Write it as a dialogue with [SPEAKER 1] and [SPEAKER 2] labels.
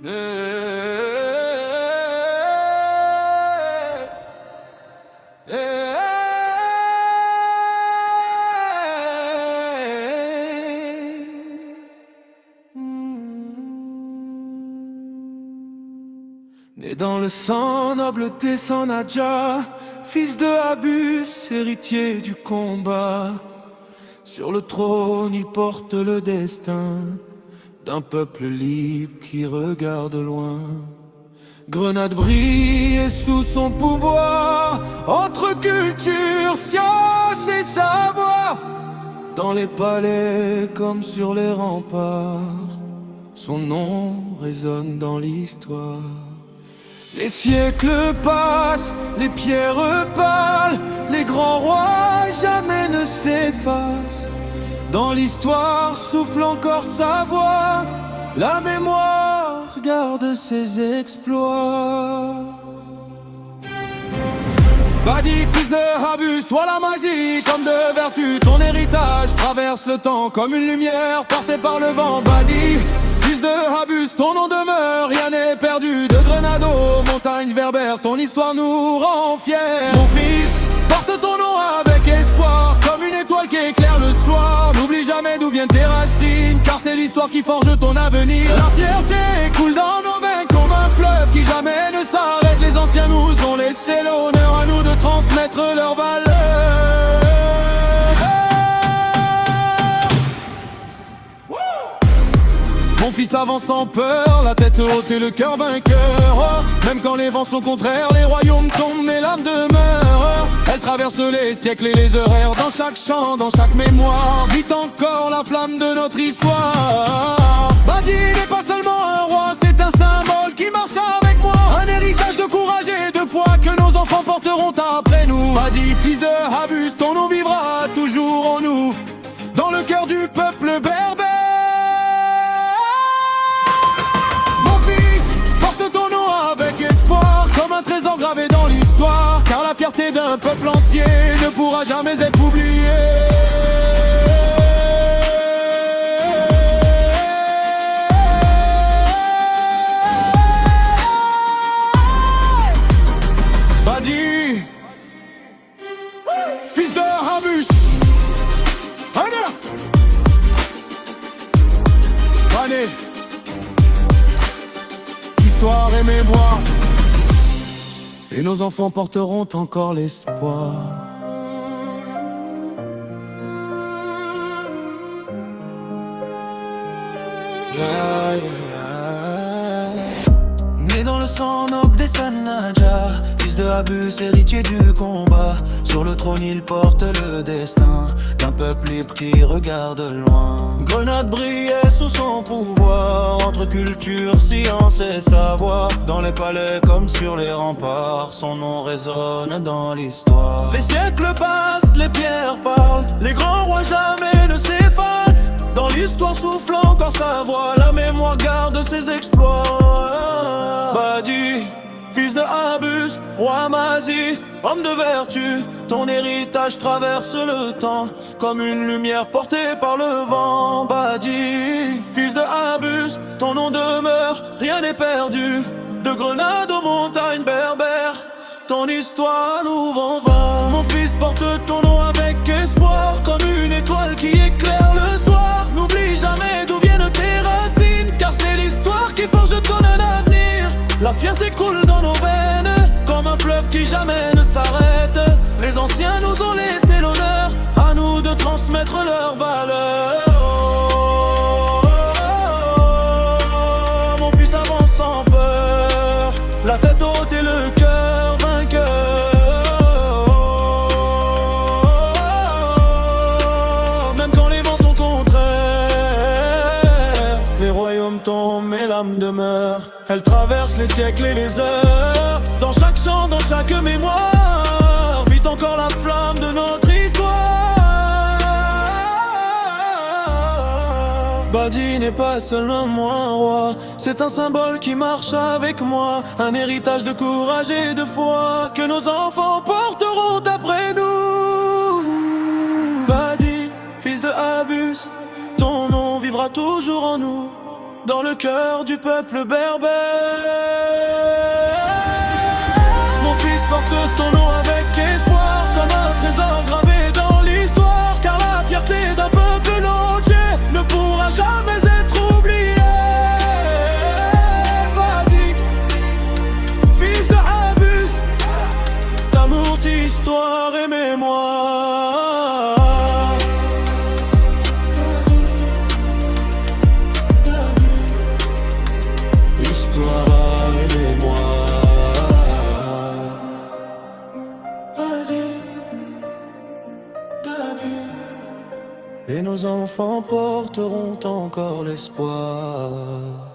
[SPEAKER 1] Né dans le sang noble des Sanadja, fils de Abus, héritier du combat. Sur le trône il porte le destin d'un peuple libre qui regarde loin. Grenade brille sous son pouvoir, entre culture, science et savoir. Dans les palais comme sur les remparts, son nom résonne dans l'histoire. Les siècles passent, les pierres parlent, les grands rois jamais ne s'effacent. Dans l'histoire souffle encore sa voix, la mémoire garde ses exploits. Badi, fils de Abus, Walamazi, comme de vertu, ton héritage traverse le temps comme une lumière portée par le vent. Badi, fils de Abus, ton nom demeure, rien n'est perdu. De Grenade aux montagnes berbères, ton histoire nous rend fiers. Mon fils, porte ton nom avec espoir, comme une étoile qui éclaire le soir. N'oublie jamais d'où viennent tes racines, car c'est l'histoire qui forge ton avenir. La fierté coule dans nos veines comme un fleuve qui jamais ne s'arrête. Les anciens nous ont laissé l'honneur, à nous de transmettre leurs valeurs. Mon fils avance sans peur, la tête haute et le cœur vainqueur. Même quand les vents sont contraires, les royaumes tombent mais l'âme demeure. Elle traverse les siècles et les heures, dans chaque chant, dans chaque mémoire vit encore la flamme de notre histoire. Badi n'est pas seulement un roi, c'est un symbole qui marche avec moi. Un héritage de courage et de foi que nos enfants porteront après nous. Badi, fils de Abus, ton nom vivra toujours en nous, dans le cœur du peuple berbère. Comme un trésor gravé dans l'histoire, car la fierté d'un peuple entier ne pourra jamais être oubliée. Badi, fils de Abus, Badi, histoire et mémoire. Et nos enfants porteront encore l'espoir. Yeah, yeah. Né dans le sang noble des Sanadja, fils de Abus, héritier du combat. Sur le trône il porte le destin d'un peuple libre qui regarde loin. Grenade brillait sous son pouvoir, entre culture, science et savoir. Dans les palais comme sur les remparts, son nom résonne dans l'histoire. Les siècles passent, les pierres parlent, les grands rois jamais ne s'effacent. Dans l'histoire souffle encore sa voix, la mémoire garde ses exploits. Badi, fils de Abus, roi Mazi, homme de vertu, ton héritage traverse le temps comme une lumière portée par le vent. Badi, fils de Abus, ton nom demeure, rien n'est perdu. De Grenade aux montagnes berbères, ton histoire nous vend vent. Mon fils porte ton nom avec espoir, comme une étoile qui éclaire le soir. N'oublie jamais d'où viennent tes racines, car c'est l'histoire qui forge ton avenir. La fierté coule dans nos veines, comme un fleuve qui jamais ne s'arrête. Les anciens nous ont laissé l'honneur, à nous de transmettre leurs valeurs. Mon fils avance sans peur, la tête haute et le cœur vainqueur. Même quand les vents sont contraires, les royaumes tombent et l'âme demeure. Elle traverse les siècles et les heures, dans chaque chant, dans chaque mémoire vit encore la flamme de notre histoire. Badi n'est pas seulement un roi, c'est un symbole qui marche avec moi. Un héritage de courage et de foi que nos enfants porteront après nous. Badi, fils de Abus, ton nom vivra toujours en nous, dans le cœur du peuple berbère. Mon fils, porte ton nom avec espoir, comme un trésor gravé dans l'histoire, car la fierté d'un peuple entier ne pourra jamais être oubliée. Badi, fils de Habus, d'amour, d'histoire et mémoire. Histoire et mémoire. Et nos enfants porteront encore l'espoir.